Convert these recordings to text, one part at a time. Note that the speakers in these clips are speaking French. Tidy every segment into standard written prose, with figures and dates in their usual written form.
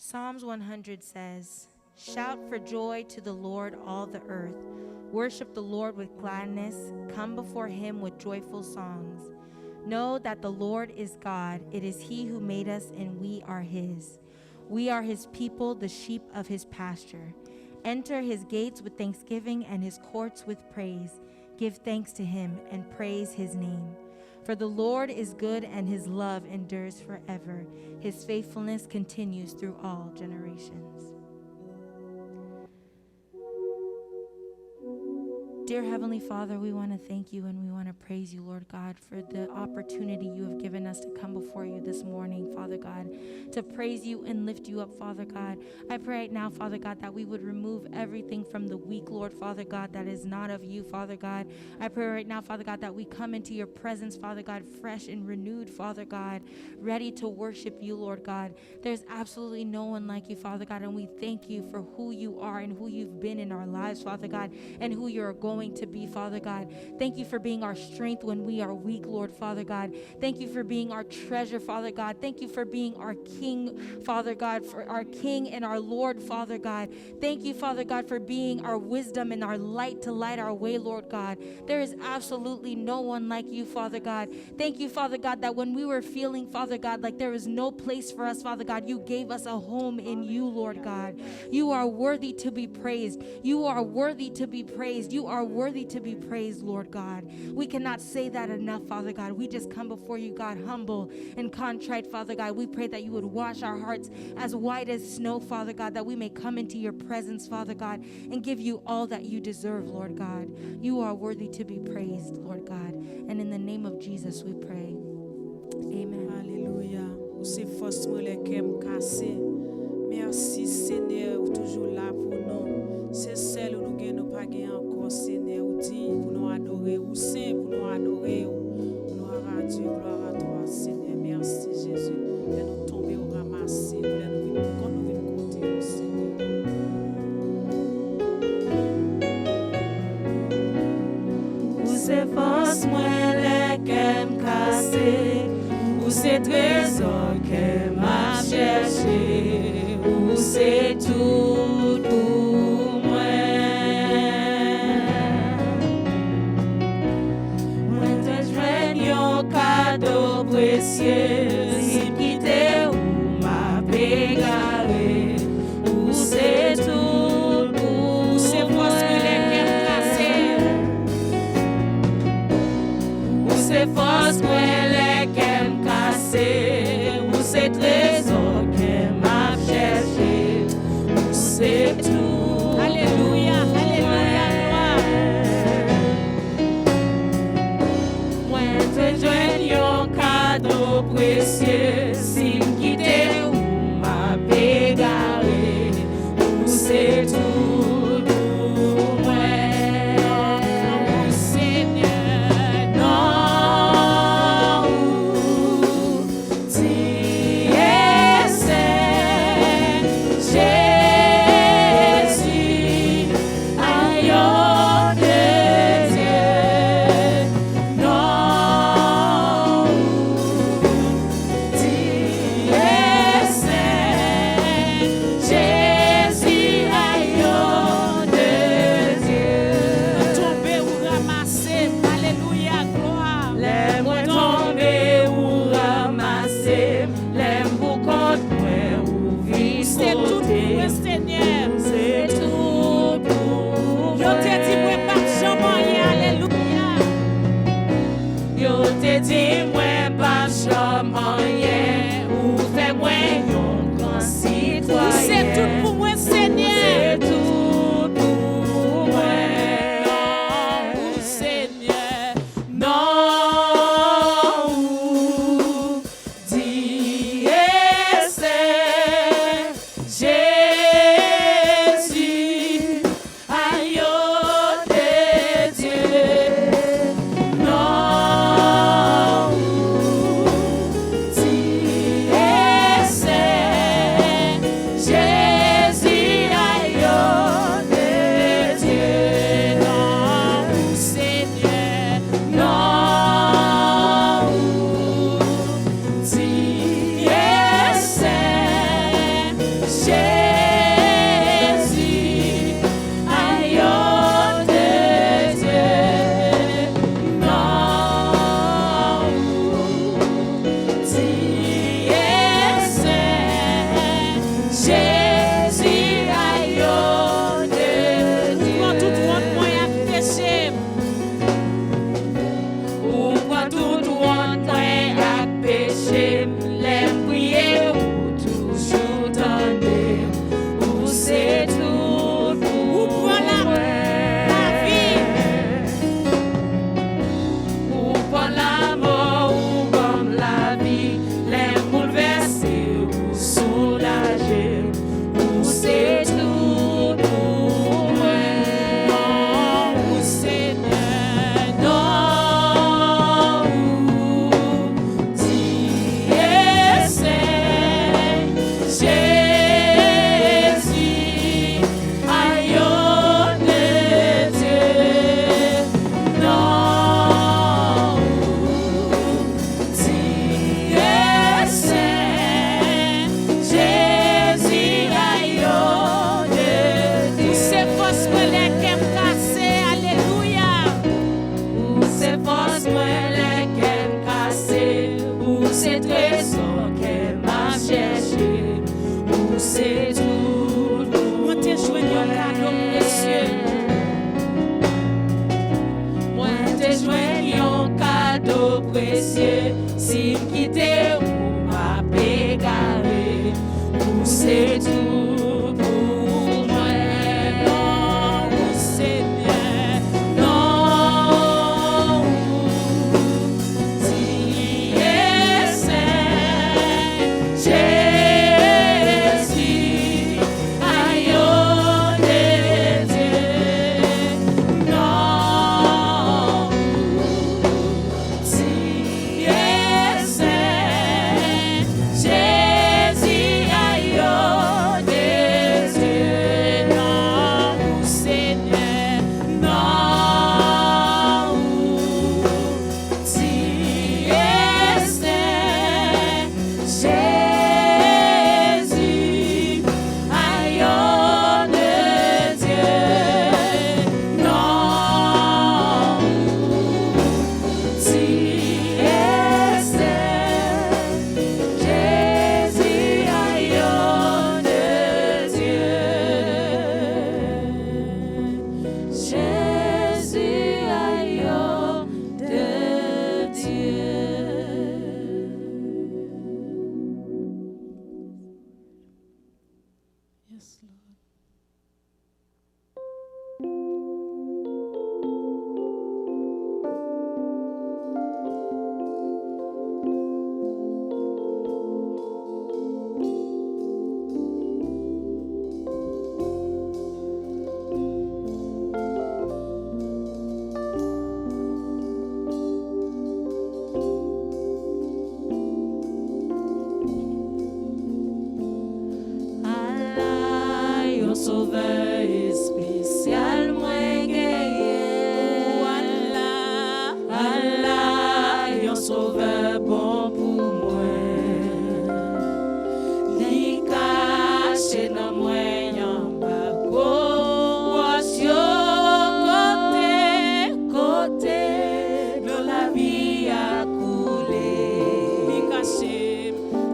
Psalms 100 says, "Shout for joy to the Lord, all the earth. Worship the Lord with gladness. Come before him with joyful songs. Know that the Lord is God. It is he who made us, and we are his. We are his people, the sheep of his pasture. Enter his gates with thanksgiving and his courts with praise. Give thanks to him and praise his name. For the Lord is good, and his love endures forever. His faithfulness continues through all generations." Dear Heavenly Father, we want to thank you and we want to praise you, Lord God, for the opportunity you have given us to come before you this morning, Father God, to praise you and lift you up, Father God. I pray right now, Father God, that we would remove everything from the weak, Lord, Father God, that is not of you, Father God. I pray right now, Father God, that we come into your presence, Father God, fresh and renewed, Father God, ready to worship you, Lord God. There's absolutely no one like you, Father God, and we thank you for who you are and who you've been in our lives, Father God, and who you're going to be, Father God. Thank you for being our strength when we are weak, Lord, Father God. Thank you for being our treasure, Father God. Thank you for being our King, Father God, for our King and our Lord, Father God. Thank you, Father God, for being our wisdom and our light to light our way, Lord God. There is absolutely no one like you, Father God. Thank you, Father God, that when we were feeling, Father God, like there was no place for us, Father God, you gave us a home in you, Lord God. You are worthy to be praised. You are worthy to be praised. You are worthy to be praised, Lord God. We cannot say that enough, Father God. We just come before you, God, humble and contrite, Father God. We pray that you would wash our hearts as white as snow, Father God, that we may come into your presence, Father God, and give you all that you deserve, Lord God. You are worthy to be praised, Lord God. And in the name of Jesus, we pray. Amen. Alléluia. C'est force moi les cœurs cassés. Merci Seigneur, ou toujours là pour nous. C'est celle où nous gagnons pas gagner encore, Seigneur, ou dit pour nous adorer, ou saint pour nous adorer. Gloire à Dieu, gloire à toi, Seigneur. Merci Jésus. Et nous tomber au ramasser, quand nous venons compter, Seigneur. Ou c'est force moi les cœurs cassés. Ou c'est trésor que m'a cherché, ou c'est tout pour moi. Moi te joigne un cadeau précieux, si quitte ou m'a pégaré, ou c'est tout pour moi. Ou c'est force moi les cœurs cassés, ou c'est trésor que m'a cherché, ou c'est tout. Alléluia, alléluia, Moi te joigne un cadeau précieux, si quitte ou m'a pégaré, ou c'est tout pour moi. Seigneur, non, tu es saint, Jésus, agneau de Dieu. Non, tu es saint, Jésus, agneau de Dieu. tomber ou ramasser. Alléluia, gloire. L'aime tomber ou ramasser, l'aime pour compte moi ou vivre C'est tout pour moi, Seigneur. c'est tout pour Yo te dit moi pas jamais, alléluia. Yo te dit moi pas jamais ou fait moi un grand citoyen. C'est tout pour moi, Seigneur. C'est tout pour moi. Non, Seigneur. Non, Dieu est saint, Jésus, agneau de Dieu. Non, Dieu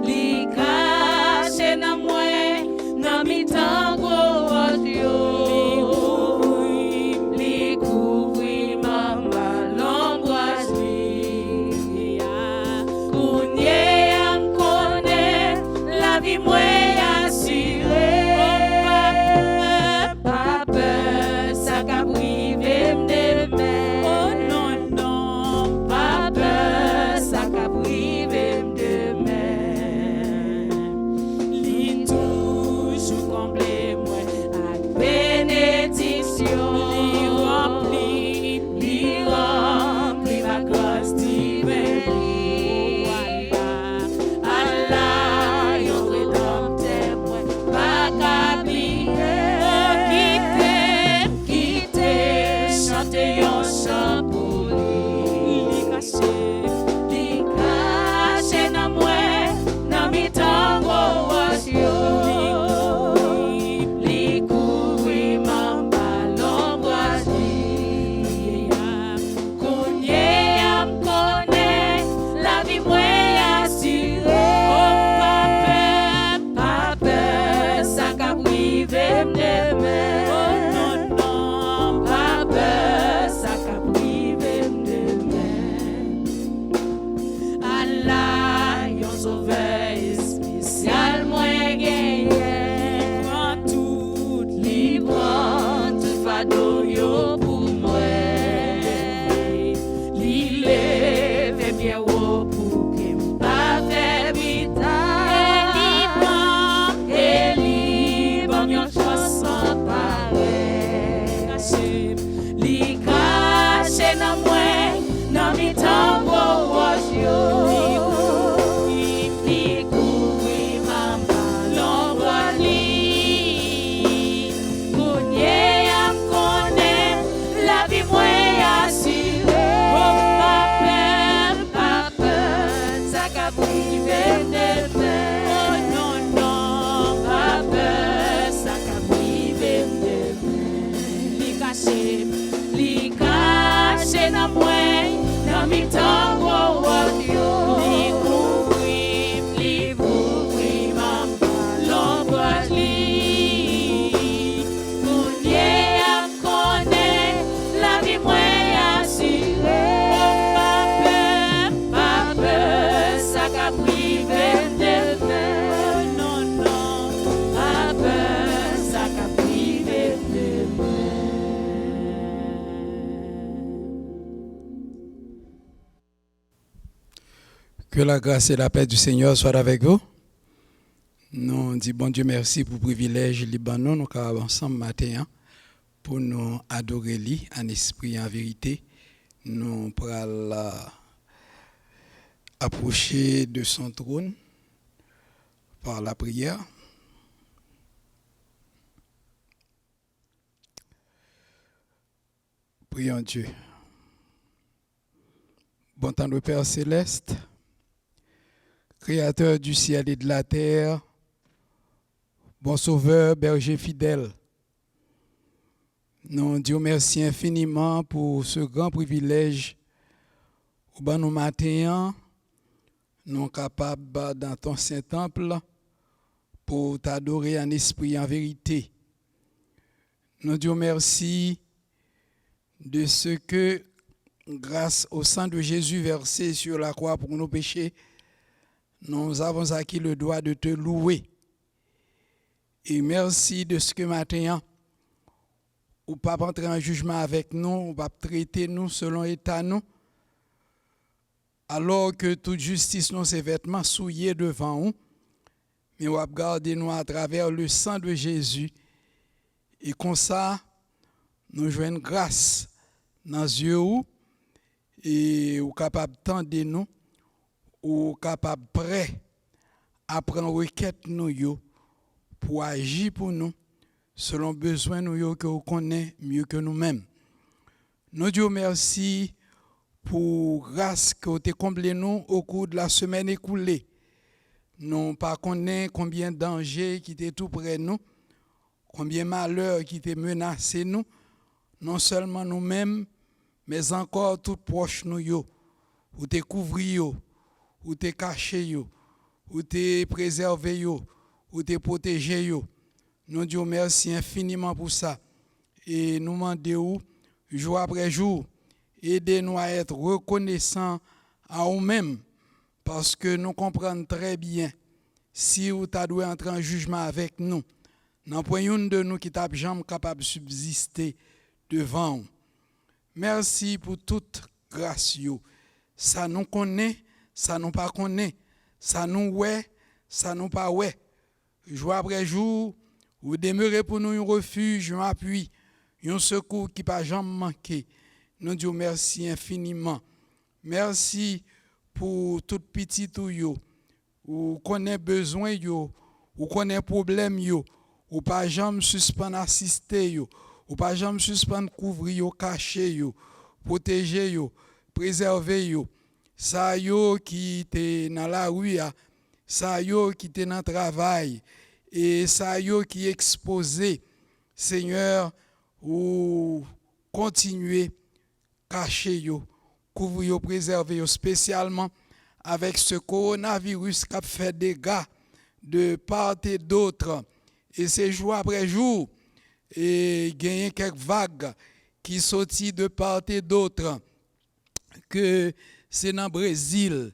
Li caché na mwen, nan mi tango was yo. Que la grâce et la paix du Seigneur soient avec vous. Nous disons bon Dieu merci pour le privilège Libanon, nous sommes ensemble matin pour nous adorer lui en esprit et en vérité. Nous pourrons approcher de son trône par la prière. Prions Dieu. Bon temps de Père céleste, Créateur du ciel et de la terre, bon sauveur, berger fidèle, nous disons merci infiniment pour ce grand privilège où nous matin, nous sommes capables dans ton Saint-Temple pour t'adorer en esprit et en vérité. Nous disons merci de ce que, grâce au sang de Jésus versé sur la croix pour nos péchés, nous avons acquis le droit de te louer. Et merci de ce que maintenant, ou pas entrer en jugement avec nous, ou pas traiter nous selon l'état nous, alors que toute justice nous ses vêtements souillés devant nous, mais ou garder nous à travers le sang de Jésus. Et comme ça, nous jouons grâce dans les yeux et ou capable de nous, ou capable prêt à prendre requête nous yo pour agir pour nous selon besoin nous yo que vous connaissez mieux que nous-mêmes. Nous disons merci pour grâce que vous avez comblé nous au cours de la semaine écoulée. Nous pas connaît combien de dangers qui étaient tout près de nous, combien de malheurs qui étaient menacés nous, non seulement nous-mêmes, mais encore tout proche nous yo, ou te couvrir yo, ou te cacher yo, ou te préserver yo, ou te protéger yo. Nous disons merci infiniment pour ça. Et nous demandons jour après jour, aidez-nous à être reconnaissants à nous-mêmes, parce que nous comprenons très bien si vous avez entrer en jugement avec nous, n'en point une de nous qui t'a jamais capable de subsister devant nous. Merci pour toute grâce yo. Ça nous connaît, ça nous pas connaît, ça nous ouais, ça nous pas ouais. Jour après jour, vous demeurez pour nous un refuge, un appui, un secours qui pas jamais manqué. Nous disons merci infiniment. Merci pour tout petit tout yo, ou connaît besoin yo, ou connaît problème yo, ou pas jamais suspendre assister yo, ou pas jamais suspendre couvrir yo, cacher yo, protéger yo, préserver yo. Ça yo qui était dans la rue, ça yo qui était dans le travail, et ça yo qui exposé, Seigneur, ou continuer cacher yo, couvrir yo, préserver yo, spécialement avec ce coronavirus qui a fait des dégâts de part et d'autre. Et c'est jour après jour, et gagner quelques vagues qui sortent de part et d'autre, que c'est dans le Brésil,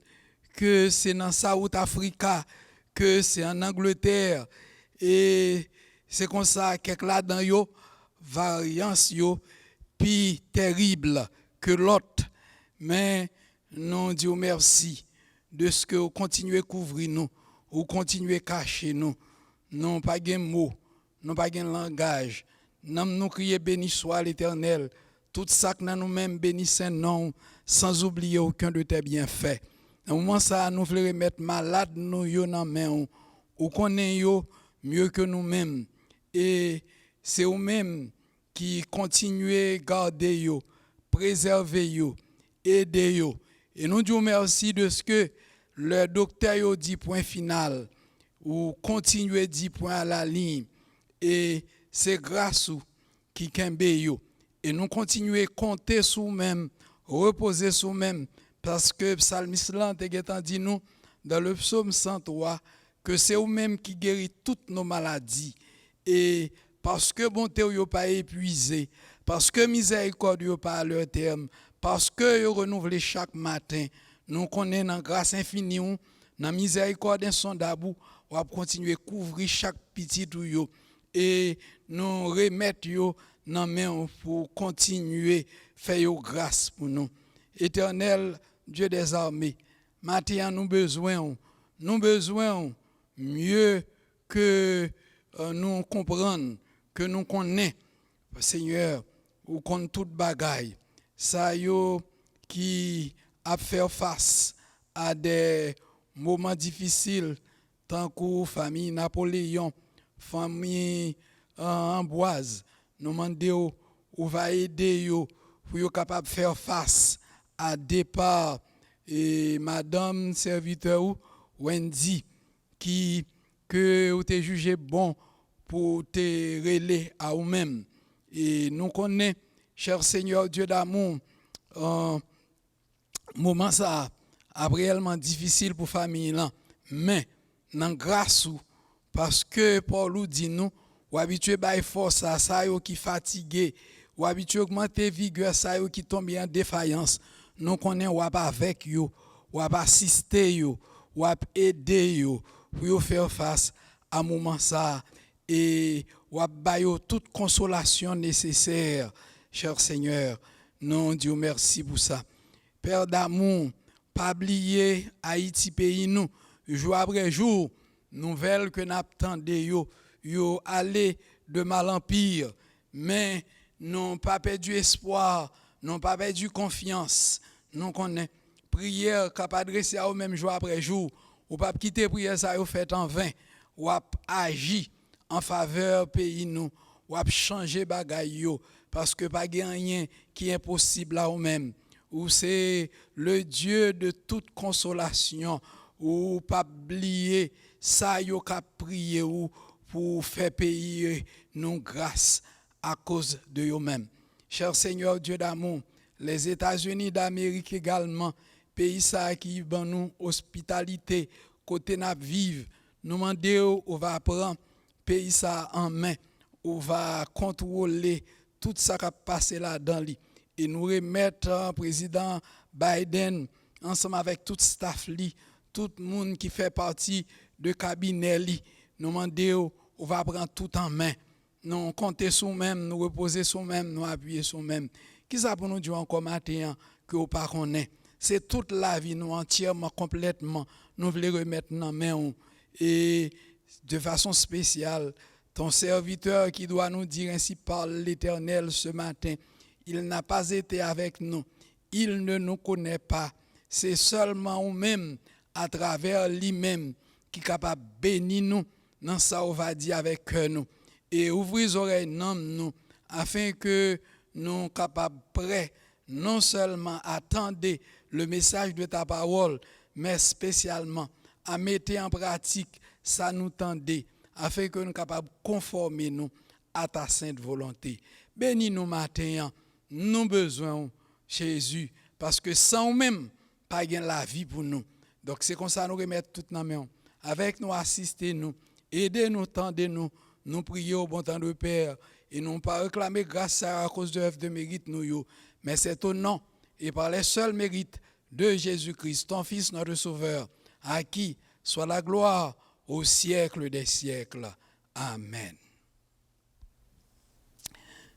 que c'est dans South Africa, que c'est en Angleterre, et c'est comme ça quelques là-dedans yo variance yo plus terrible que l'autre. Mais nous disons merci de ce que vous continuez à couvrir nous, vous continuez à cacher nous. Non pas de mots, non pas de langage. Nous crions béni soit l'Éternel. Tout ça que nous-mêmes bénissons non, sans oublier aucun de tes bienfaits. Au moment ça, nous voulons remettre malade nous yo dans main ou connaît yo mieux que nous-mêmes. Et c'est eux-mêmes qui continuent à garder yo, préserver yo, aider yo. Et nous disons merci de ce que le docteur yo dit point final, ou continuer dit point à la ligne, et c'est grâce ou qui kembe yo. Et nous continuer compter sur même, reposer sur même, parce que psalmiste là te dit nous dans le psaume 103 que c'est vous-même qui guérit toutes nos maladies. Et parce que bonté yo pas épuisé, parce que miséricorde yo pas à leur terme, parce que yo renouvelé chaque matin, nous connaissons dans grâce infinie, dans miséricorde insondable, on va continuer couvrir chaque petit ou yo et nous remettre yo dans main pour continuer faire yo grâce pour nous. Éternel Dieu des armées, maintenant nous besoin mieux que nous comprendre, que nous connaissons, Seigneur, ou qu'on toute bagaille. Ça yo qui a fait face à des moments difficiles, tant que famille Napoléon, famille Amboise, nous demandons ou va aider yo pour yo capable faire face à départ et madame serviteur Wendy qui que ou te jugé bon pour te relayer à vous-même. Et nous connaissons, cher Seigneur Dieu d'amour, moment ça a réellement difficile pour famille là, mais dans grâce parce que Paul dit nous ou habitué by force à ça yo qui fatigué, ou habitué augmenter vigueur ça yo qui tombe en défaillance. Nous connaissons ou avec yo, ou assister yo, ou aider yo pour yo faire face à moment ça et ou bayo toute consolation nécessaire, cher Seigneur. Nous Dieu merci pour ça. Père d'amour, pas oublier Haïti pays nous, jour après jour, nouvelle que n'attendez yo aller de mal en pire, mais n'ont pas perdu espoir, n'ont pas perdu confiance. Nous connaissons prière capable adresser à eux même jour après jour, ou pas quitter prière ça yo fait en vain, ou agir en faveur pays nous, ou changer bagay yo parce que pas rien qui est impossible à eux même. Ou c'est le Dieu de toute consolation, ou pas oublier ça yo ka prier ou pour faire payer nous grâce à cause de eux-mêmes. Cher Seigneur Dieu d'amour, les États-Unis d'Amérique également, pays ça qui ban nous hospitalité, côté n'a vivre, nous demandons on va prendre pays ça en main, on va contrôler tout ça qui a passé là-dedans et nous remettre président Biden ensemble avec tout staff li, tout le monde qui fait partie de cabinet li, nous demandons on va prendre tout en main. Nous compter sur même, nous reposer sur même, nous appuyer sur même. Qui ça pour nous dire encore matin que vous pas connaît? C'est toute la vie nous entièrement complètement nous voulons remettre dans main et de façon spéciale ton serviteur qui doit nous dire ainsi par l'Éternel ce matin, il n'a pas été avec nous, il ne nous connaît pas. C'est seulement nous-mêmes à travers lui-même qui est capable de bénir nous dans ça on va dire avec nous et ouvrir les oreilles non nous afin que nous capables prêts non seulement attendre le message de ta parole mais spécialement à mettre en pratique ça nous tendait afin que nous capables conformer nous à ta sainte volonté. Bénis nous matin, nous besoin Jésus parce que sans nous-mêmes pas gain la vie pour nous. Donc c'est comme ça nous remettre tout dans main avec nous assister nous, aider nous, tendez nous, nous prions au bon temps de Père et non pas réclamer grâce à cause de l'œuvre de mérite nous mais c'est au nom et par les seuls mérites de Jésus-Christ, ton Fils, notre Sauveur, à qui soit la gloire au siècle des siècles. Amen.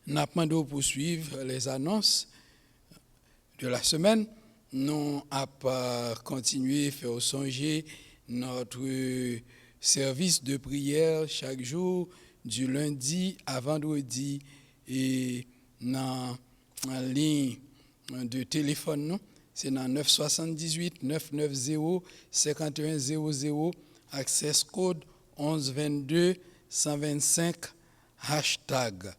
Nous allons poursuivre les annonces de la semaine. Nous allons continuer à faire songer notre service de prière chaque jour, du lundi à vendredi, et dans la ligne de téléphone, nous, c'est dans 978 990 5100, access code 1122 125 hashtag.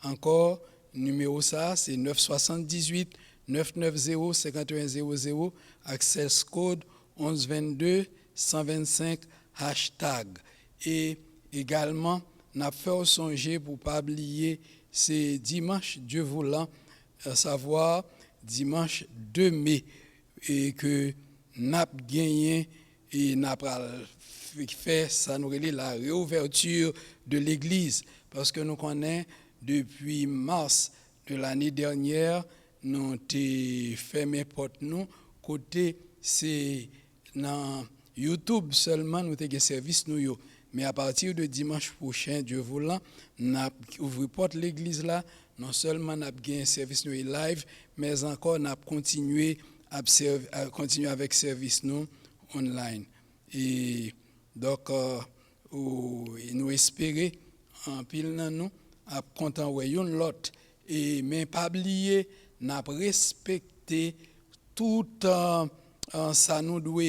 Encore, numéro ça, c'est 978 990 5100, access code 1122 125 hashtag. Et également, n'a fait songer pour pas oublier c'est dimanche Dieu voulant, à savoir dimanche 2 mai, et que n'a gagné et n'a fait ça nous relève la réouverture de l'église, parce que nous connaissons depuis mars de l'année dernière nous avons fermé porte nous côté c'est dans YouTube seulement nous avons service nous yo. Mais à partir de dimanche prochain, Dieu voulant, nous ouvrons porte l'église là, non seulement nous avons un service nous live, mais encore nous continuer à continuer avec service nous online. Et donc nous espérons en pile dans nous à content ouais yon lot et mais pas oublier n'a respecter tout ça nous doit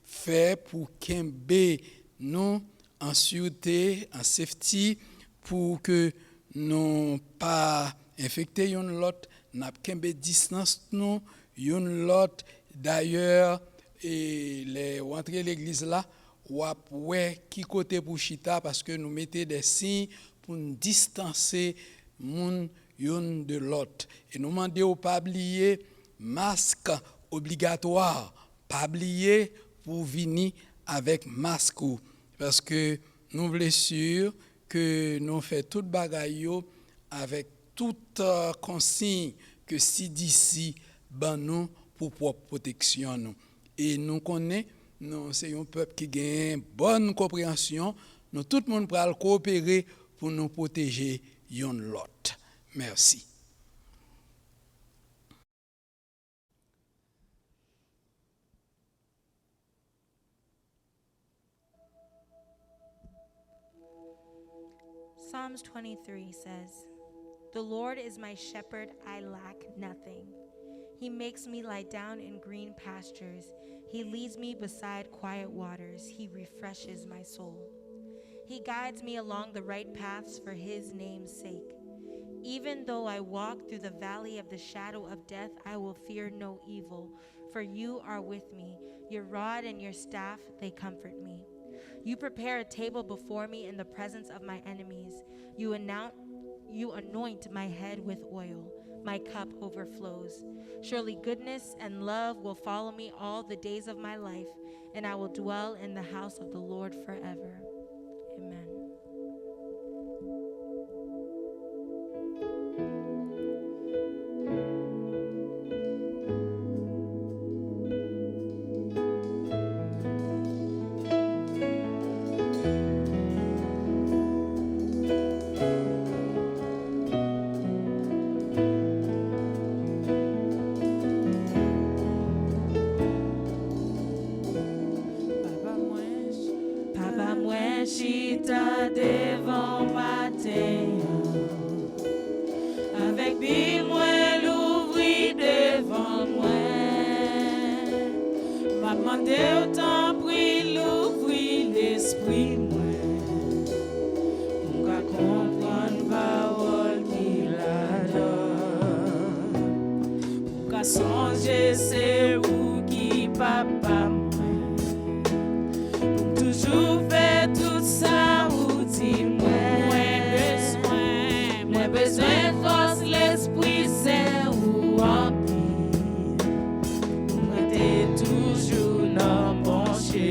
faire pour kembe nous en sûreté, en safety, pour que nous pas infecter yon lot, n'a kembe distance nous yon lot. D'ailleurs et les rentrer l'église là ou ouais qui côté pour chita parce que nous mettez des signes pour nous distancer moun yon de l'autre et nous demander au pas oublier masque obligatoire, pas oublier pour venir avec masque parce que nous voulons sûr que nous fait toute bagaille avec toute consigne que CDC ban nous pour propre protection nous. Et nous connaissons nous c'est un peuple qui gagne bonne compréhension, nous tout le monde pral coopérer pour nous protéger yon lot. Merci. Psalms 23 says, "The Lord is my shepherd, I lack nothing. He makes me lie down in green pastures. He leads me beside quiet waters. He refreshes my soul. He guides me along the right paths for his name's sake. Even though I walk through the valley of the shadow of death, I will fear no evil, for you are with me. Your rod and your staff, they comfort me. You prepare a table before me in the presence of my enemies. You anoint my head with oil. My cup overflows. Surely goodness and love will follow me all the days of my life, and I will dwell in the house of the Lord forever." Amen. Chita devant matin, avec bi moi l'ouvri devant moi. M'a demandé autant pris l'ouvri l'esprit moi, pour qu'à comprendre parole qu'il a donne, pour qu'à songer c'est où qui papa moi, pour toujours faire tout ça ou dis-moi. Moi besoin de force l'esprit c'est où en pile, pour t'es toujours non penché.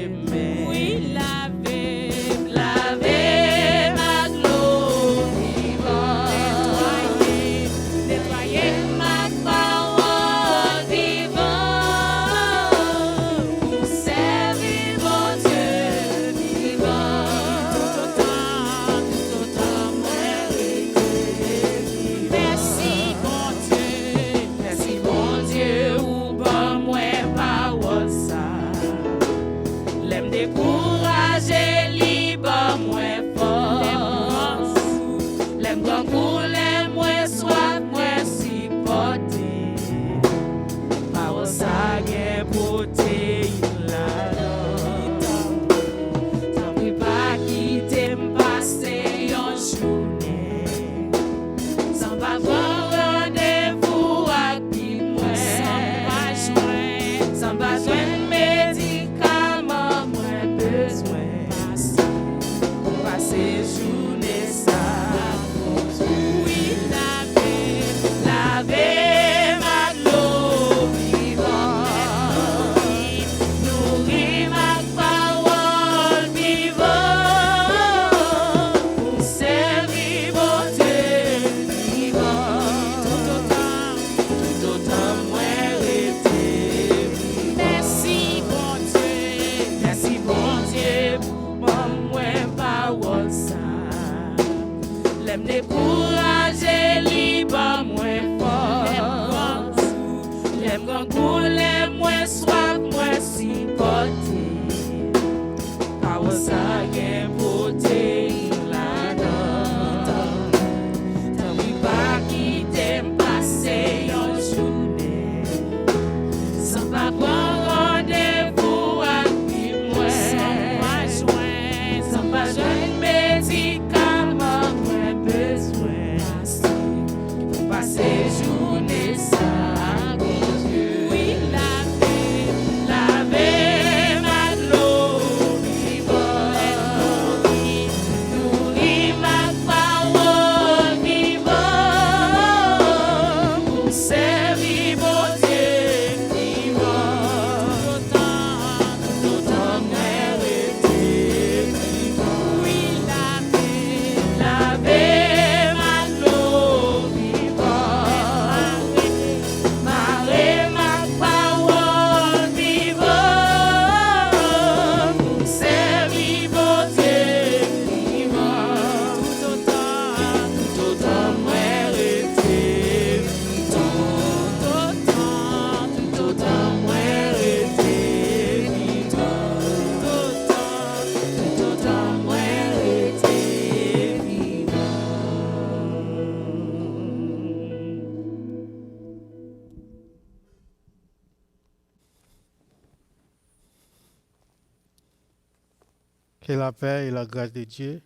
Que la paix et la grâce de Dieu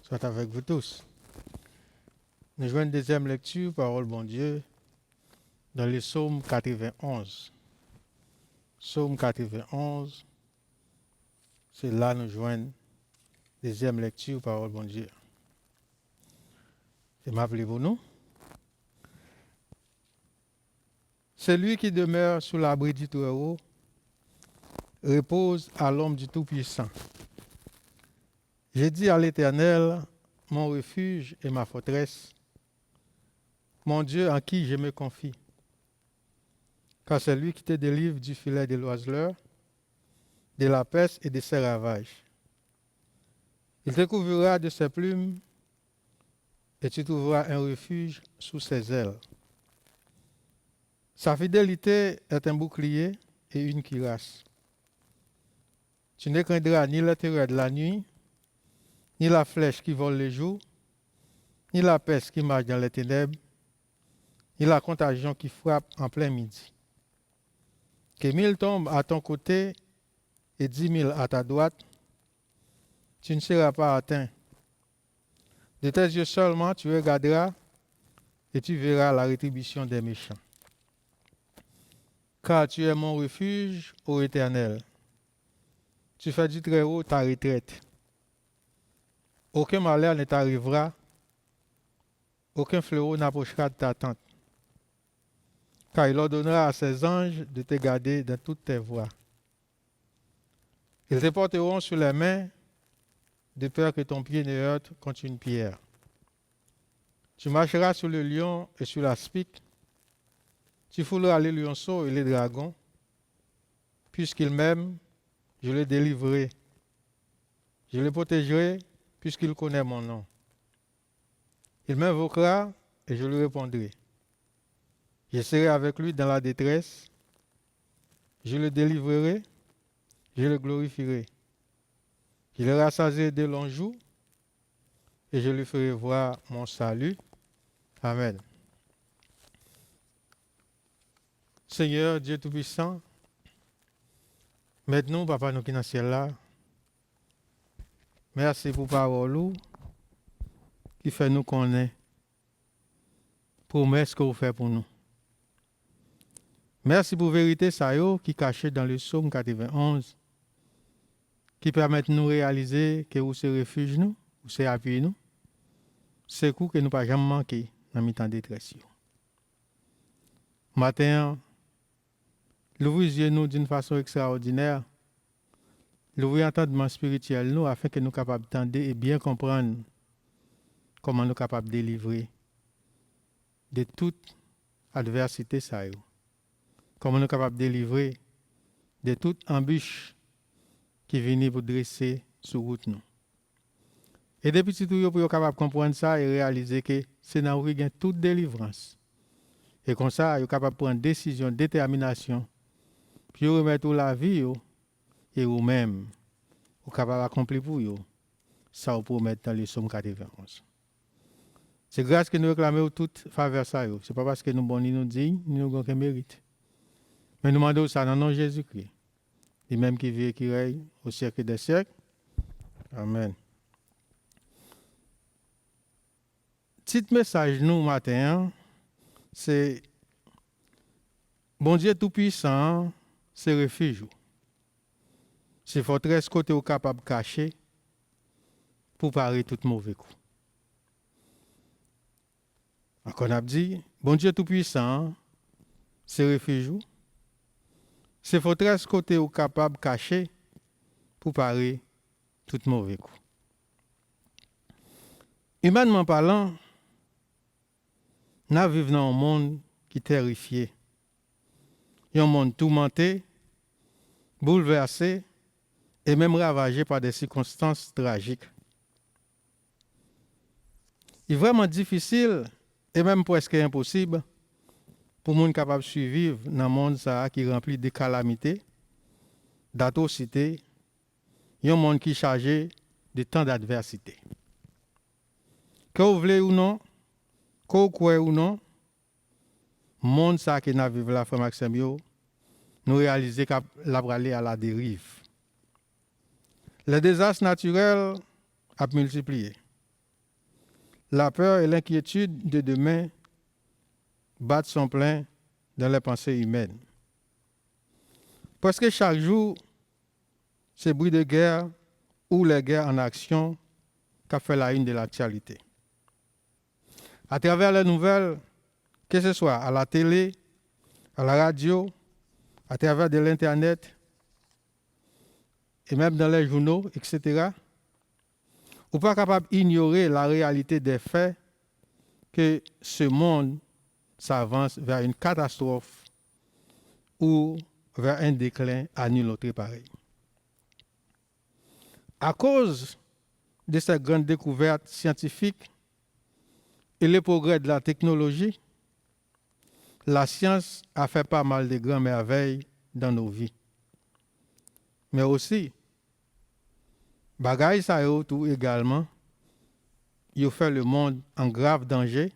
soient avec vous tous. Nous jouons une deuxième lecture, parole bon Dieu, dans le psaume 91. Psaume 91, c'est là nous jouons deuxième lecture, parole bon Dieu. Et m'appelez-vous nous? Celui qui demeure sous l'abri du Très-Haut repose à l'ombre du Tout-Puissant. J'ai dit à l'Éternel, mon refuge et ma forteresse, mon Dieu en qui je me confie. Car c'est lui qui te délivre du filet de l'oiseleur, de la peste et de ses ravages. Il te couvrira de ses plumes et tu trouveras un refuge sous ses ailes. Sa fidélité est un bouclier et une cuirasse. Tu ne craindras ni la terreur de la nuit, ni la flèche qui vole le jour, ni la peste qui marche dans les ténèbres, ni la contagion qui frappe en plein midi. Que 1000 tombent à ton côté et 10 000 à ta droite, tu ne seras pas atteint. De tes yeux seulement tu regarderas et tu verras la rétribution des méchants. Car tu es mon refuge, ô Éternel. Tu fais du Très-Haut ta retraite. Aucun malheur ne t'arrivera, aucun fléau n'approchera de ta tente. Car il ordonnera à ses anges de te garder dans toutes tes voies. Ils te porteront sur les mains, de peur que ton pied ne heurte contre une pierre. Tu marcheras sur le lion et sur l'aspic. Tu fouleras les lionceaux et les dragons. Puisqu'il m'aime, je le délivrerai. Je le protégerai, puisqu'il connaît mon nom. Il m'invoquera et je lui répondrai. Je serai avec lui dans la détresse. Je le délivrerai, je le glorifierai. Je le rassasierai de longs jours et je lui ferai voir mon salut. Amen. Seigneur Dieu Tout-Puissant, maintenant, Papa, nous qui dans le ciel là, merci pour parole qui fait nous connaître. Promesse que vous faites pour nous. Merci pour la vérité ça qui est cachée dans le psaume 91, qui permet de nous réaliser que vous êtes refuge nous, vous êtes appui nous. C'est coup que nous ne pas jamais manquer dans le temps de détresse. Matin, l'ouvrir nous d'une façon extraordinaire, l'ouvrir entendement spirituel nous afin que nous soyons capables d'entendre et bien comprendre comment nous sommes capables de délivrer de toute adversité ça. Comment nous sommes capables de délivrer de toute embûche qui vient pour dresser sur route nous. Et depuis tout pour être capable de comprendre ça et réaliser que c'est dans où il y a toute délivrance. Et comme ça, vous êtes capable de prendre décision, détermination, puis remettre la vie et vous-même, vous êtes capable d'accomplir pour vous. Ça vous promet dans le psaume 91. C'est grâce que nous réclamons toute faveur ça. Ce n'est pas parce que nous sommes nous dignes, nous avons aucun mérite. Mais nous demandons ça dans le nom de Jésus-Christ. Les mêmes qui vit et qui règne au siècle des siècles. Amen. Petit message nous matin, c'est bon Dieu Tout-Puissant, c'est refuge. C'est forteresse côté au capable de cacher pour parer tout mauvais coup. Encore on a dit, bon Dieu Tout-Puissant, c'est refuge. C'est forteresse côté au capable de cacher pour parer tout mauvais coup. Humainement parlant, nous vivons dans un monde qui est terrifié. Un monde tourmenté, bouleversé et même ravagé par des circonstances tragiques. Il est vraiment difficile et même presque impossible pour les gens capables de survivre dans un monde qui est rempli de calamités, d'atrocités, un monde qui est chargé de tant d'adversités. Que vous voulez ou non, que vous croyez ou non, le monde qui nous vivons la frère Maxime, nous réalisons qu'il a allé à la dérive. Les désastres naturels a multiplié. La peur et l'inquiétude de demain battent son plein dans les pensées humaines. Presque chaque jour, ces bruits de guerre ou les guerres en action qu'a fait la une de l'actualité. À travers les nouvelles, que ce soit à la télé, à la radio, à travers de l'Internet, et même dans les journaux, etc., on n'est pas capable d'ignorer la réalité des faits que ce monde s'avance vers une catastrophe ou vers un déclin à nul autre pareil. À cause de cette grande découverte scientifique et les progrès de la technologie, la science a fait pas mal de grandes merveilles dans nos vies. Mais aussi, bagaille ça tout également, il fait le monde en grave danger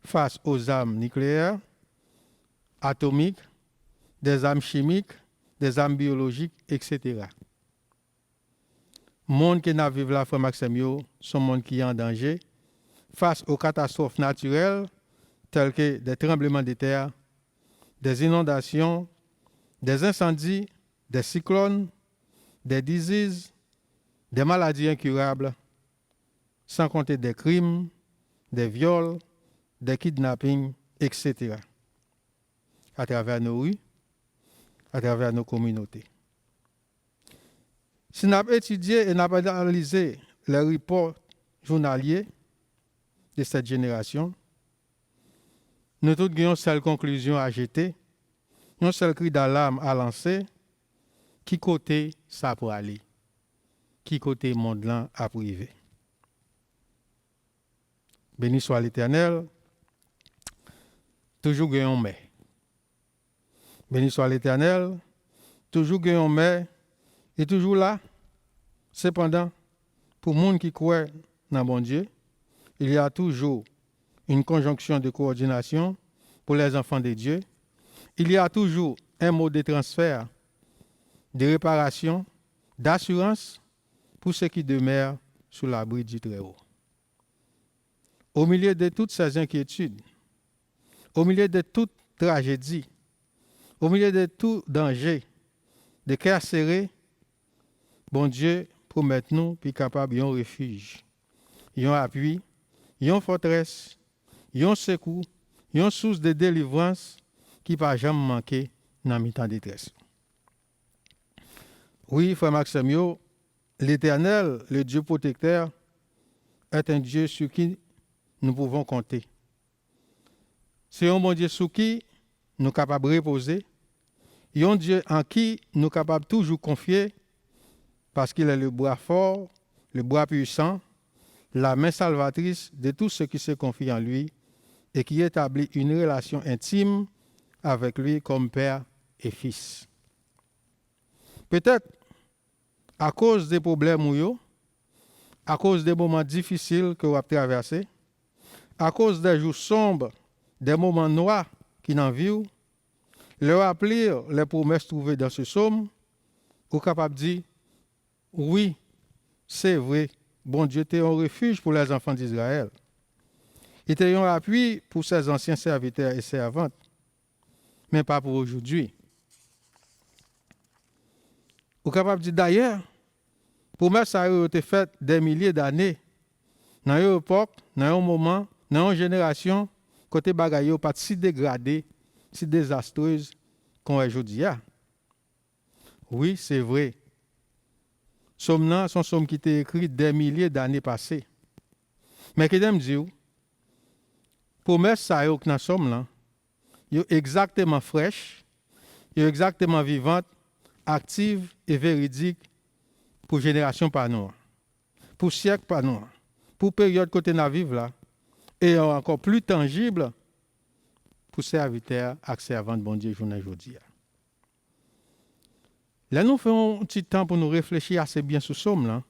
face aux armes nucléaires, atomiques, des armes chimiques, des armes biologiques, etc. Monde qui n'a vivre la frère Maxime, son monde qui est en danger face aux catastrophes naturelles telles que des tremblements de terre, des inondations, des incendies, des cyclones, des diseases, des maladies incurables, sans compter des crimes, des viols, des kidnappings, etc. à travers nos rues, à travers nos communautés. Si nous avons étudié et nous avons analysé les reports journaliers de cette génération, nous tous avons une seule conclusion à jeter, un seul cri d'alarme à lancer, qui côté ça pour aller, qui côté monde là à priver. Béni soit l'Éternel, toujours gagnons mais. Béni soit l'Éternel, toujours gagnons mais, et toujours là. Cependant, pour les gens qui croient dans bon Dieu, il y a toujours une conjonction de coordination pour les enfants de Dieu. Il y a toujours un mode de transfert, de réparation, d'assurance pour ceux qui demeurent sous l'abri du Très-Haut. Au milieu de toutes ces inquiétudes, au milieu de toute tragédie, au milieu de tout danger, de cœur serré, bon Dieu promet nous puis capable un refuge, un appui, une forteresse, un secours, une source de délivrance qui ne va jamais manquer dans le temps de détresse. Oui, frère Maxime, l'Éternel, le Dieu protecteur, est un Dieu sur qui nous pouvons compter. C'est un bon Dieu sur qui nous sommes capables de reposer, et un Dieu en qui nous sommes capables toujours confier, parce qu'il est le bras fort, le bras puissant, la main salvatrice de tous ceux qui se confient en lui et qui établit une relation intime avec lui comme père et fils. Peut-être à cause des problèmes à cause des moments difficiles que vous avez traversés, à cause des jours sombres, des moments noirs qui n'en vivent, leur rappeler les promesses trouvées dans ce psaume, vous êtes capable de dire, oui, c'est vrai, bon Dieu était un refuge pour les enfants d'Israël. Il était un appui pour ses anciens serviteurs et servantes, mais pas pour aujourd'hui. Vous êtes capable de dire d'ailleurs, promesse a été faite des milliers d'années, dans une époque, dans un moment, dans une génération, côté bagaille pas si dégradée, si désastreuse qu'on est aujourd'hui. Oui, c'est vrai. Somme son somme qui était écrit des milliers d'années passées. Mais que j'aime dire, promesse ça yo dans somme là, yo exactement fraîche, yo exactement vivante, active et véridique pour génération par nous, pour siècle par nous, pour période côté na vivre là, et encore plus tangible pour serviteurs et servantes bon Dieu journée aujourd'hui. Là, nous faisons un petit temps pour nous réfléchir assez bien sur Somme. Là.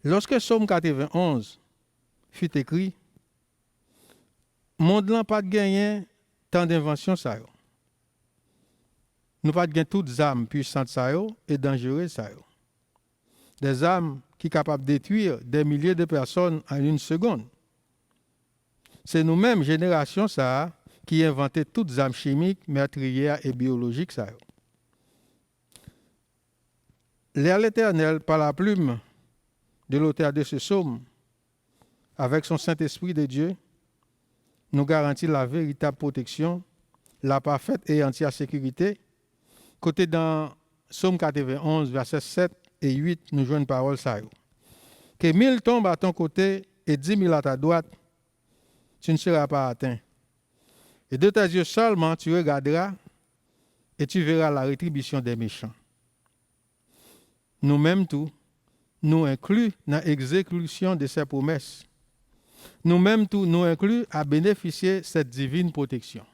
Lorsque Somme 91 fut écrit, le monde n'a pas gagné tant d'inventions. Nous pas gagné toutes les âmes puissantes et dangereuses. des armes qui sont capables de détruire des milliers de personnes en une seconde. C'est nous-mêmes, génération ça, qui inventons toutes les armes chimiques, meurtrières et biologiques. Ça. L'Éternel, par la plume de l'auteur de ce psaume, avec son Saint-Esprit de Dieu, nous garantit la véritable protection, la parfaite et entière sécurité. Côté dans Psaume 91, versets 7 et 8, nous jouons une parole ça. Que 1000 tombent à ton côté et 10 000 à ta droite, tu ne seras pas atteint. Et de tes yeux seulement, tu regarderas et tu verras la rétribution des méchants. Nous-mêmes tout, nous inclus dans l'exécution de ces promesses. Nous-mêmes tout, nous inclus à bénéficier de cette divine protection.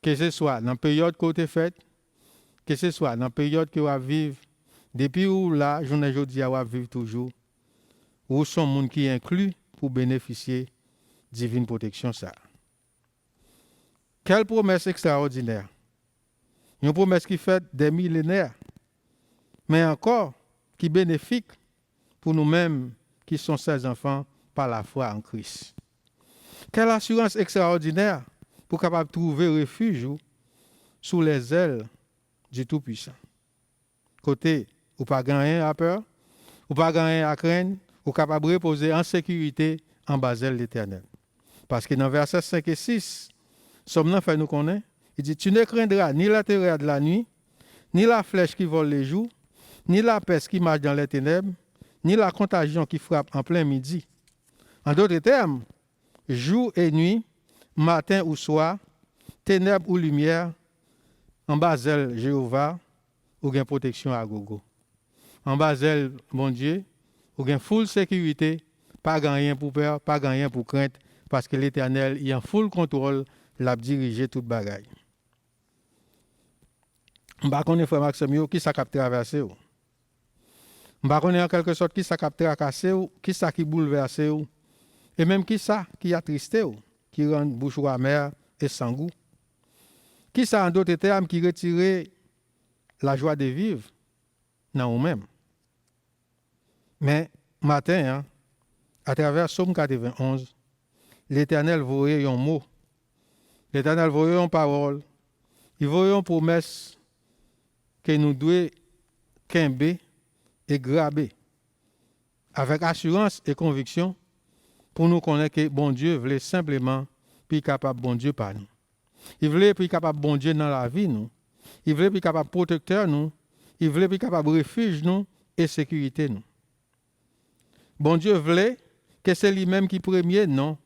Que ce soit dans la période qu'on a faite, que ce soit dans la période que vous vivez, depuis où la journée aujourd'hui, vous vivez toujours, où sont les gens qui inclus pour bénéficier de divine protection. Ça. Quelle promesse extraordinaire! Une promesse qui fait des millénaires, mais encore qui bénéfique pour nous-mêmes qui sont ses enfants par la foi en Christ. Quelle assurance extraordinaire pour capable trouver refuge sous les ailes du Tout-Puissant. Côté, ou pas gagner à peur, ou pas gagner à craindre, ou capable de reposer en sécurité en bas de l'Éternel. Parce que dans versets 5 et 6, Somme fait nous connaître, il dit, tu ne craindras ni la terreur de la nuit, ni la flèche qui vole les jours, ni la peste qui marche dans les ténèbres, ni la contagion qui frappe en plein midi. En d'autres termes, jour et nuit, matin ou soir, ténèbres ou lumière, en bas d'elle, Jéhovah, ou gain protection à gogo. En bas d'elle, mon Dieu, ou gain full sécurité, pas rien pour peur, pas rien pour crainte, parce que l'Éternel est en full contrôle, l'a dirigé toute bagaille. Je ne connais pas frère Maxime qui ça cap traversé ou. Je connais en quelque sorte qui ça cap tracassé ou, qui ça qui bouleversé ou, et même qui ça qui attristé ou, qui rend bouche amère et sans goût. Qui ça en d'autres termes qui retire la joie de vivre dans nous-mêmes. Mais matin, à travers Psaume 91, l'Éternel voyait un mot. L'Éternel voyait une parole. Il voyait une promesse que nous devons quimber et graber avec assurance et conviction pour nous connaître que bon Dieu voulait simplement puis capable bon Dieu par nous. Il voulait puis capable bon Dieu dans la vie nous. Il voulait puis capable protecteur nous. Il voulait puis capable refuge nous et sécurité nous. Bon Dieu voulait que c'est lui-même qui premier non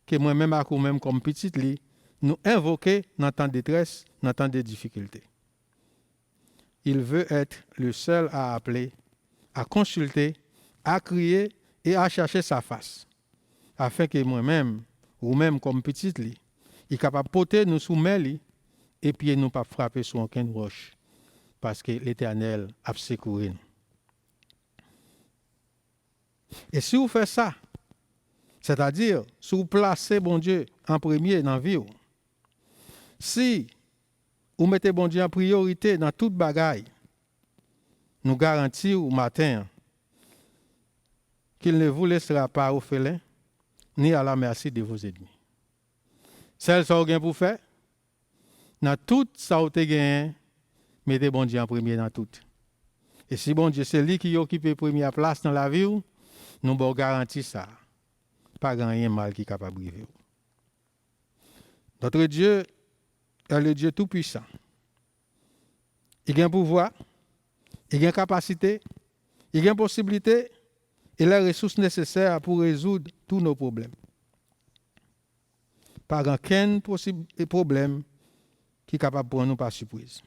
que moi-même à même comme petit lit nous invoquer dans temps de détresse, dans temps de difficulté. Il veut être le seul à appeler, à consulter, à crier et à chercher sa face, afin que moi-même, ou même comme petit lit, il est capable de porter nous sous mes et puis nous pas frapper sur aucune roche, parce que l'Éternel a secouru nous. Et si vous faites ça, c'est-à-dire si vous placez bon Dieu en premier dans la vie, si vous mettez bon Dieu en priorité dans toute bagaille, nous garantissons au matin qu'il ne vous laissera pas orphelin ni à la merci de vos ennemis. Celle ça vous avez pour faire, dans tout ça vous avez gagné, mettez bon Dieu en premier dans tout. Et si bon Dieu c'est lui qui occupe la première place dans la vie, nous vous garantissons ça. Pas rien mal qui est capable de vivre. Notre Dieu est le Dieu tout-puissant. Il a un pouvoir, il a une capacité, il a une possibilité et les ressources nécessaires pour résoudre tous nos problèmes. Pas aucun problème qui est capable de prendre nous par surprise.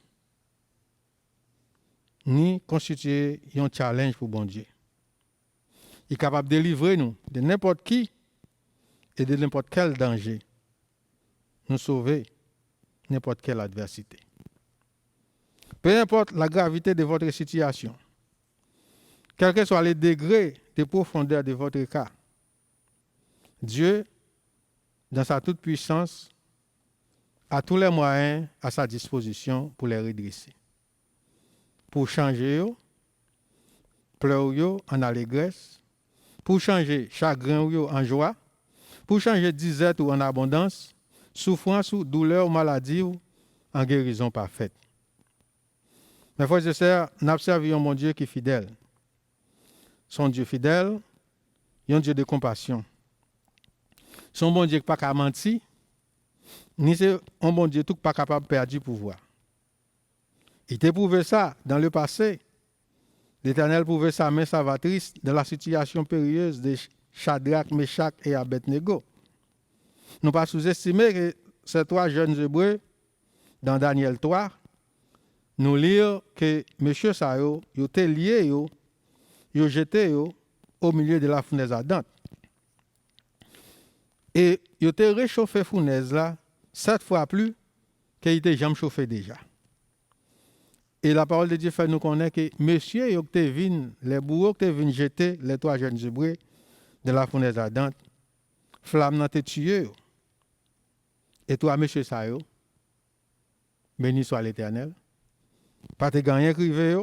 Ni constituer un challenge pour bon Dieu. Il est capable de délivrer nous de n'importe qui et de n'importe quel danger. Nous sauver n'importe quelle adversité. Peu importe la gravité de votre situation, quel que soit le degré de profondeur de votre cas, Dieu, dans sa toute puissance, a tous les moyens à sa disposition pour les redresser, pour changer, pleurs yo en allégresse, pour changer chagrin yo en joie, pour changer disette ou en abondance, souffrance ou douleur ou maladie ou en guérison parfaite. Mes frères et sœurs, nous observons mon Dieu qui est fidèle. Son Dieu fidèle, un Dieu de compassion. Son bon Dieu qui n'est pas menti, ni c'est un bon Dieu tout pas capable de perdre du pouvoir. Il t'a prouvé ça dans le passé. L'Éternel prouvait sa main salvatrice dans la situation périlleuse de Shadrach, Meshach et Abednego. Nous ne pas sous-estimer que ces trois jeunes Hébreux, dans Daniel 3, nous lisons que M. Sayo, ils étaient liés, ils jetés au milieu de la fournaise ardente. Et ils étaient réchauffés fournaise là, 7 fois plus qu'ils étaient jamais chauffés déjà. Et la parole de Dieu fait nous connaître que monsieur les bourreaux qui viennent jeter les trois jeunes Hébreux de la fournaise ardente, flamme n'a été tué. Et toi, monsieur Sayo, béni soit l'Éternel, pas te gagner crivé.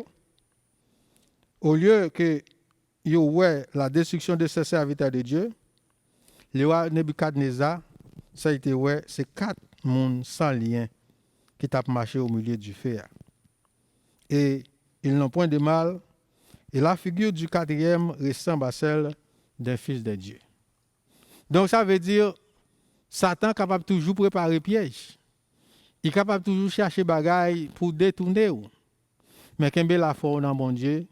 Au lieu que yo ouais la destruction de ces serviteurs de Dieu, le roi Nebuchadnezzar, ça a été ouais, c'est 4 personnes sans lien qui tapent marché au milieu du feu. Et ils n'ont point de mal. Et la figure du 4e ressemble à celle d'un fils de Dieu. Donc ça veut dire, Satan est capable toujours préparer piège. Il est capable toujours chercher bagaille pour détourner. Mais quand la foi dans bon Dieu,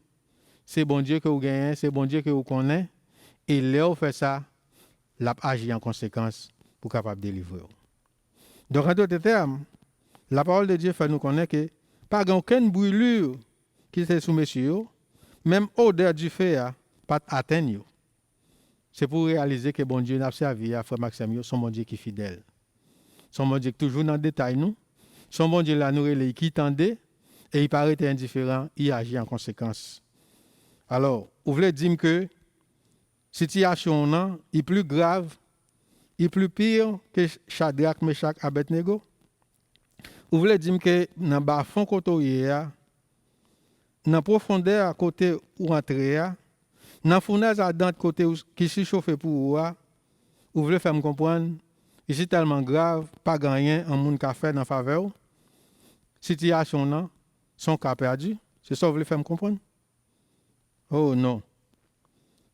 c'est bon Dieu que vous gagnez, c'est bon Dieu que vous connaissez. Et là, vous fait ça, l'a agi en conséquence pour capable délivrer. Donc en d'autres termes, la parole de Dieu fait nous connaître que pas aucune brûlure qui était sous messieurs, même odeur du feu, pas atteindre. C'est pour réaliser que bon Dieu n'a servi à frère Maxime, son bon Dieu qui est fidèle. Son bon Dieu qui toujours dans le détail nous. Son bon Dieu là nous relève qui tendait et il paraît indifférent, il agit en conséquence. Alors, vous voulez dire que situation là est plus grave, est plus pire que Shadrach, Meshach, Abednego? Vous voulez dire que dans le bas fond côté dans la profondeur à côté où entrer, dans la fournaise ardente côté qui s'est chauffé pour vous voulez faire me comprendre, c'est tellement grave, pas gagner un monde qui a fait dans faveur. Situation là, son cas perdu, c'est ça que vous voulez faire me comprendre? Oh non.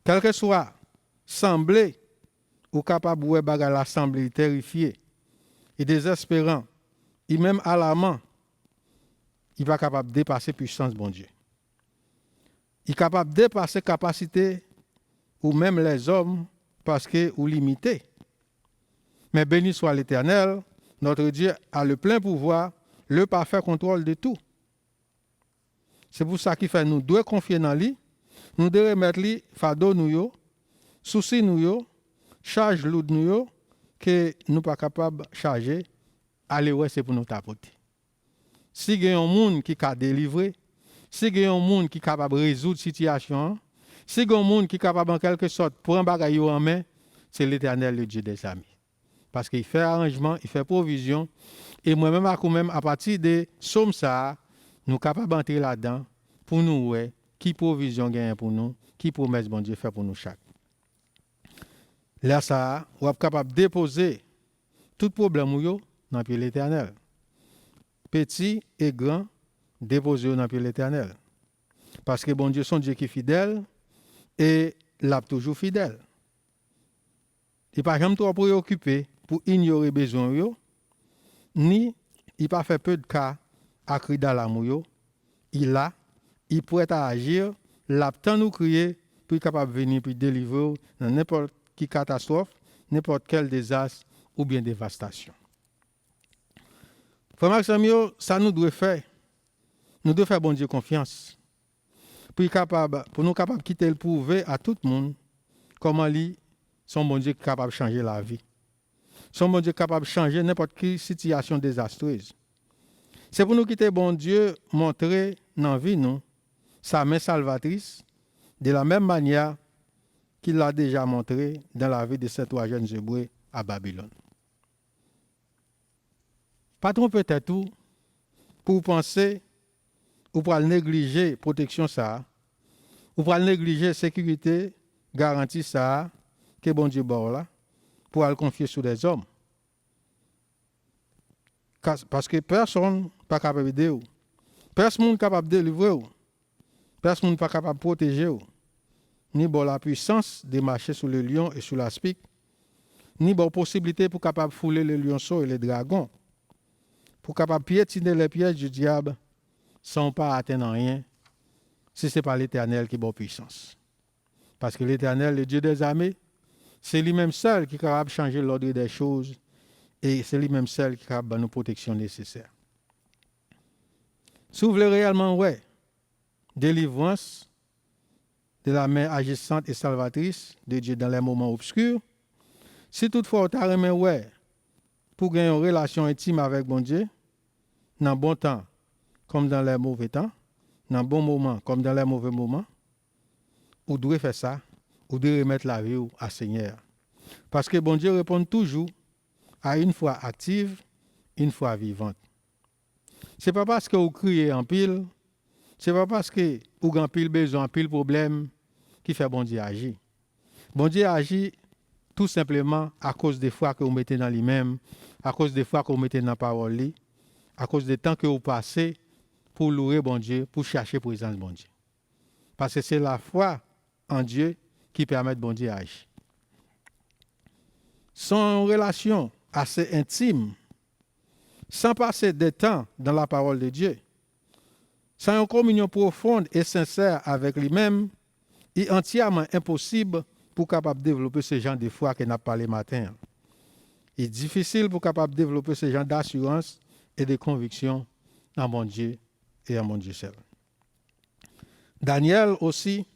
Quel que soit semblé ou capable de bagarre l'assemblée terrifié et désespérant, et même alarmant, il n'est pas capable de dépasser la puissance de bon Dieu. Il est capable de dépasser la capacité ou même les hommes parce que ou limité. Mais béni soit l'Éternel, notre Dieu a le plein pouvoir, le parfait contrôle de tout. C'est pour ça qu'il fait nous devons confier dans lui, nous devons remettre lui fardeau nous, souci nous, charge lourd nous, que nous ne sommes pas capables de charger. Allez, ouais, c'est pour nous tapoter. Si il y a un monde qui a délivré, si il y a un monde qui est capable de résoudre la situation, si il y a un monde qui est capable en quelque sorte de prendre un bagage en main, c'est l'Éternel, le Dieu des amis. Parce qu'il fait arrangement, il fait provision. Et moi-même, à partir de somme ça, nous sommes capables d'entrer là-dedans pour nous, ouais, qui provision gagne pour nous, qui promesse bon Dieu fait pour nous chaque. Là, ça, vous êtes capable de déposer tout problème dans le pied de l'Éternel. Petit et grand, déposez-vous dans le pied de l'Éternel. Parce que bon Dieu, son Dieu qui est fidèle et l'a toujours fidèle. Il n'est pas jamais trop préoccupé pour ignorer les besoins, ni il pas fait peu de cas à crier dans l'amour. Il est prêt à agir, l'attend nous crier, pour être capable de venir pour délivrer dans n'importe quelle catastrophe, n'importe quel désastre ou bien dévastation. Frère Maxime, ça nous doit faire. Nous devons faire bon Dieu confiance. Pour nous capables de quitter le prouver à tout le monde comment son bon Dieu est capable de changer la vie. Son bon Dieu est capable de changer n'importe quelle situation désastreuse. C'est pour nous quitter bon Dieu montrer dans la vie nous sa main salvatrice de la même manière qu'il l'a déjà montré dans la vie de ces trois jeunes Hébreux à Babylone. Pas tromper tout pour penser ou pour négliger protection ça, Ou pas négliger sécurité, garantie ça, que bon Dieu bon là, pour le confier sur des hommes. Parce que personne n'est pas capable d'aider vous. Personne n'est capable de délivrer vous. Personne n'est pas capable de protéger vous. Ni bon la puissance de marcher sur le lion et sur l'aspic, ni bon possibilité pour capable fouler les lionceaux et les dragons, pour capable piétiner les pièges du diable sans pas atteindre rien, si ce n'est pas l'Éternel qui a bonne puissance. Parce que l'Éternel, le Dieu des armées, c'est lui-même seul qui est capable de changer l'ordre des choses et c'est lui-même seul qui est capable de nous protection nécessaire. Si vous voulez réellement, ouais, délivrance de la main agissante et salvatrice de Dieu dans les moments obscurs, si toutefois vous avez aimé, ouais, pour gagner une relation intime avec bon Dieu, dans le bon temps comme dans les mauvais temps, dans le bon moment comme dans les mauvais moments, vous devez faire ça, vous devez remettre la vie à Seigneur. Parce que bon Dieu répond toujours à une foi active, une foi vivante. Ce n'est pas parce que vous criez en pile, ce n'est pas parce que vous avez en pile besoin, en pile problème, qui fait bon Dieu agir. Bon Dieu agit tout simplement à cause des fois que vous mettez dans lui-même, à cause des fois que vous mettez dans la parole, à cause des temps que vous passez pour louer bon Dieu, pour chercher la présence de bon Dieu. Parce que c'est la foi en Dieu qui permet de bon Dieu agir. Sans relation assez intime, sans passer de temps dans la parole de Dieu, sans une communion profonde et sincère avec lui-même, il est entièrement impossible pour capable développer ce genre de foi qu'on a parlé matin. Il est difficile pour capable développer ce genre d'assurance et de conviction en mon Dieu et en mon Dieu seul. Daniel aussi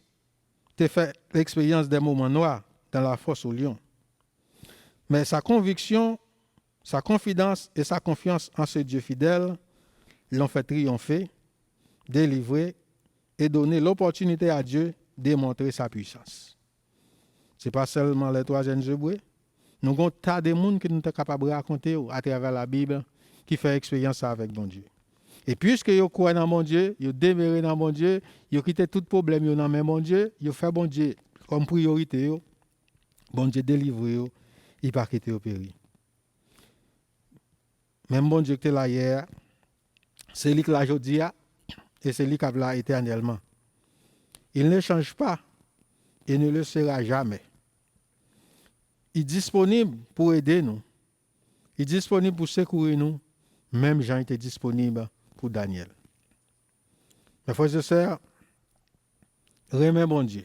a fait l'expérience des moments noirs dans la fosse au lion. Mais sa conviction, sa confidence et sa confiance en ce Dieu fidèle l'ont fait triompher, délivrer et donner l'opportunité à Dieu de démontrer sa puissance. Ce n'est pas seulement les 3 jeunes Hébreux. Nous avons un tas de monde qui nous sommes capables de raconter à travers la Bible qui fait expérience avec bon Dieu. Et puisque vous croyez dans mon Dieu, vous demeurez dans mon Dieu, vous quittez tout problème dans mon Dieu, vous faites bon Dieu comme priorité, bon Dieu délivre, il ne pas quitter au péri. Même bon Dieu qui est là hier, c'est lui qui l'a aujourd'hui et c'est lui qui l'a éternellement. Il ne change pas et ne le sera jamais. Il est disponible pour aider nous. Il est disponible pour secourir nous. Même Jean était disponible pour Daniel. Mes frères et sœurs, remerciez bon Dieu.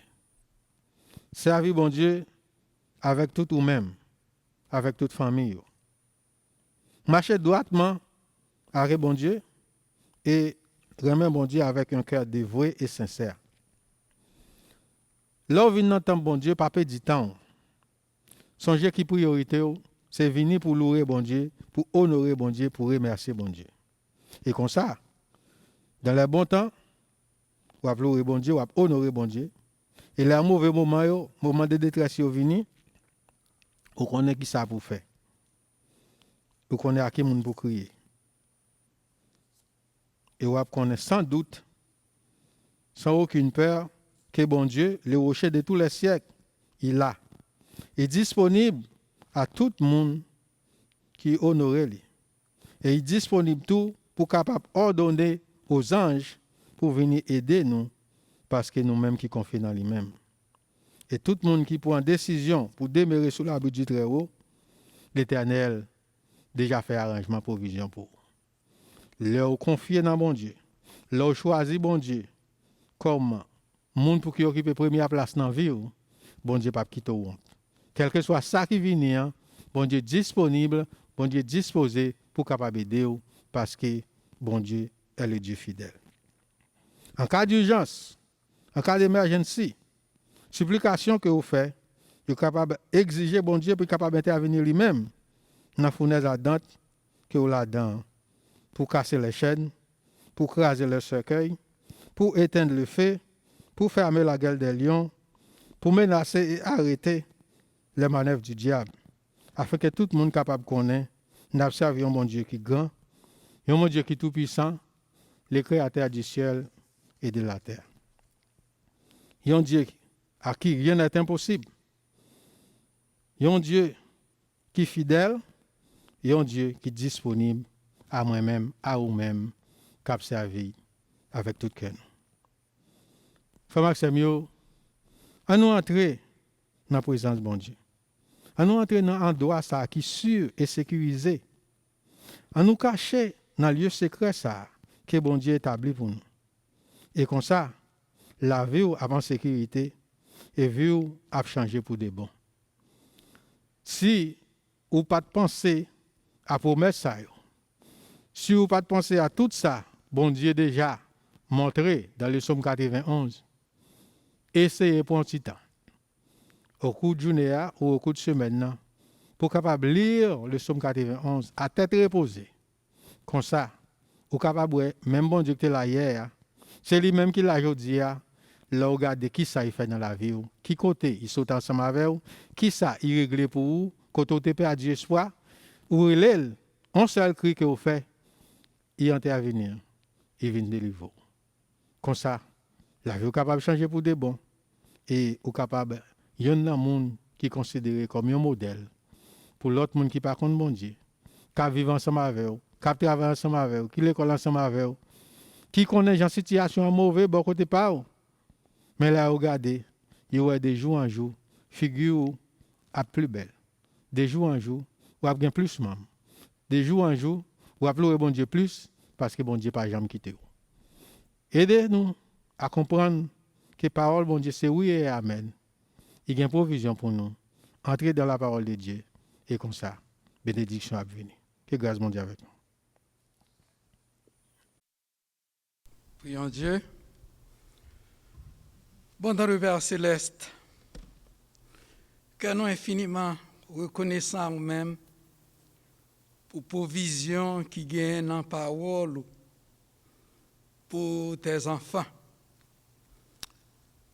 Servez bon Dieu avec tout vous-même, avec toute famille. Marchez droitement avec bon Dieu et remerciez bon Dieu avec un cœur dévoué et sincère. Là où vient entendre bon Dieu, pas perdre du temps. Songez qui priorité, c'est venir pour louer bon Dieu, pour honorer bon Dieu, pour remercier bon Dieu. Et comme ça, dans les bons temps, vous avez loué bon Dieu, vous avez honoré bon Dieu. Et les mauvais moments, moment de détresse venu, vous connaissez qui ça pour faire. Vous connaissez à qui moun pour crier. Et vous connaissez sans doute, sans aucune peur, que bon Dieu, le rocher de tous les siècles, il est disponible à tout le monde qui honore lui. Et il est disponible tout pour capable ordonner aux anges pour venir aider nous parce que nous-mêmes qui confions dans lui-même. Et tout le monde qui prend une décision pour demeurer sous l'abri du Très-Haut, l'Éternel déjà fait arrangement provision pour leur confier dans bon Dieu, leur choisir bon Dieu comme monde pour qui occupe première place dans la vie, bon Dieu pas quitter honte. Quel que soit ça qui vient, bon Dieu disponible, bon Dieu disposé pour capable aider parce que bon Dieu est le Dieu fidèle. En cas d'urgence, en cas d'émergence, supplication que vous faites, vous êtes capable d'exiger bon Dieu pour capable d'intervenir lui-même dans la fournaise ardente que vous là-dedans pour casser les chaînes, pour craser le cercueil, pour éteindre le feu, pour fermer la gueule des lions, pour menacer et arrêter les manœuvres du diable, afin que tout le monde capable de connaître, nous servons un bon Dieu qui est grand, un bon Dieu qui est tout puissant, le créateur du ciel et de la terre. un Dieu à qui rien n'est impossible. Un Dieu qui est fidèle et un Dieu qui est disponible à moi-même, à vous-même, qui a servi avec tout cœur. Frère Maxime, à nous entrer dans la présence de bon Dieu. À nous entrer dans un endroit ça qui est sûr et sécurisé. À nous cacher dans le lieu secret ça que bon Dieu établi pour nous. Et comme ça, la vie avant sécurité et vie a changé pour des bons. Si ou pas de penser à promesse ça, si ou pas de penser à tout ça, bon Dieu déjà montré dans le psaume 91, essayez pour un petit temps, au cours de journée ou au cours de semaine, pour capable lire le psaume 91 à tête reposée. Comme ça, ou capable, même bon Dieu que là hier, c'est lui-même qui l'a aujourd'hui, là, regardez qui ça il fait dans la vie, qui côté il saute ensemble avec vous, qui ça il règle pour vous, quand vous perdu espoir, ou il on seul cri que vous faites, il intervenir, il vient délivrer. Comme ça, la vie est capable de changer pour des bons. Et est capable, il y a un monde qui est considéré comme un modèle pour l'autre monde qui ne pas contre bon Dieu, qui vit ensemble avec vous, qui travaille ensemble avec vous, qui l'école ensemble avec vous, qui connaît en situation mauvaise, bon côté pas vous. Mais là, regardez, il y a des jours en jour, figure à plus belle. Des jours en jour, vous avez plus même. Des jours en jour, vous appelez bon Dieu plus parce que bon Dieu n'a pas jamais quitté vous. Aidez-nous à comprendre que la parole bon Dieu c'est oui et amen. Il y a une provision pour nous. Entrez dans la parole de Dieu et comme ça, bénédiction à venir. Que grâce mon Dieu avec nous. Prions Dieu. Bon dans le Père céleste, que nous infiniment reconnaissants nous-mêmes pour provision qui gagne en parole pour tes enfants.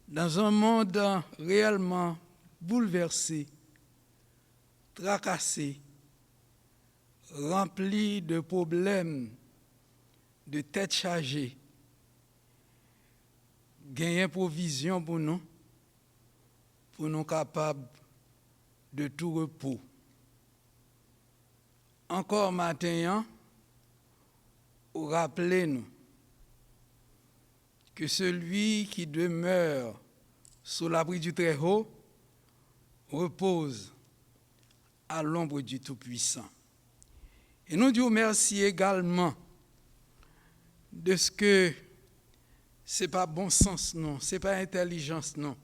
Dans un monde réellement bouleversé, tracassé, rempli de problèmes, de têtes chargées, gagner provision pour nous capables de tout repos. Encore maintenant, rappelez-nous que celui qui demeure sous l'abri du Très-Haut repose à l'ombre du Tout-Puissant. Et nous disons merci également de ce que ce n'est pas bon sens, non, ce n'est pas intelligence, non,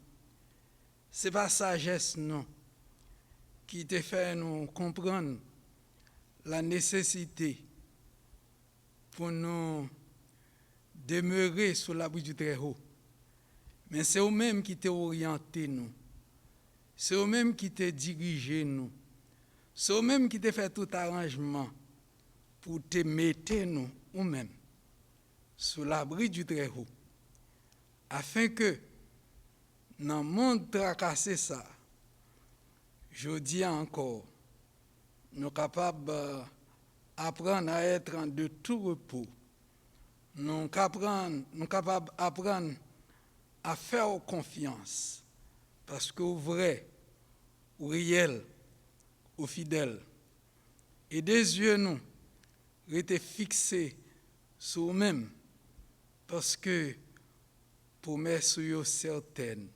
ce n'est pas sagesse, non, qui te fait nous comprendre la nécessité pour nous demeurer sous l'abri du Très-Haut. Mais c'est eux-mêmes qui t'ont orienté nous. C'est eux-mêmes qui t'ont dirigé nous. C'est eux-mêmes qui t'ont fait tout arrangement pour te mettre nous, eux-mêmes, sous l'abri du Très-Haut. Afin que, dans le monde tracassé ça, je dis encore, nous sommes capables d'apprendre à être de tout repos. Nous sommes capables d'apprendre à faire confiance. Parce qu'au vrai, au réel, au fidèle, et des yeux nous étaient fixés sur nous-mêmes. Parce que promesse yo certaine,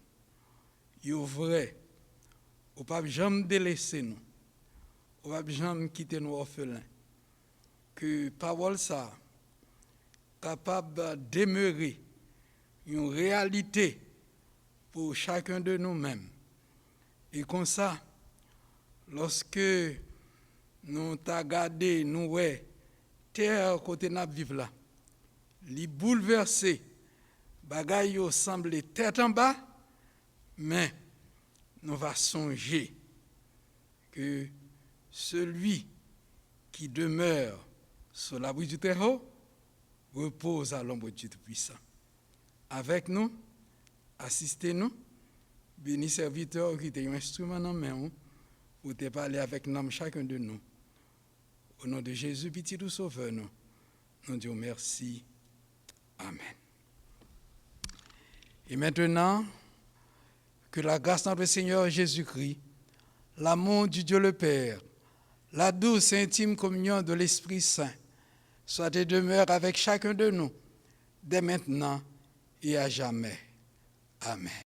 yo vrai, ou pas jamais délaisser nous, ou pas jamais quitter nous orphelins. Que parole ça capable de demeurer une réalité pour chacun de nous-mêmes. Et comme ça, lorsque nous t'a gardé, nous ouais, terre côté n'a vivre là, li bouleversé, bagay yo semble tête en bas, mais nous va songer que celui qui demeure sur l'abri du Très-Haut repose à l'ombre du Tout-Puissant. Avec nous, assistez-nous, bénis serviteurs qui ont un instrument en main pour te parler avec nous, chacun de nous. Au nom de Jésus, petit ou sauveur, nous disons merci. Amen. Et maintenant, que la grâce de notre Seigneur Jésus-Christ, l'amour du Dieu le Père, la douce et intime communion de l'Esprit Saint soit et demeure avec chacun de nous, dès maintenant et à jamais. Amen.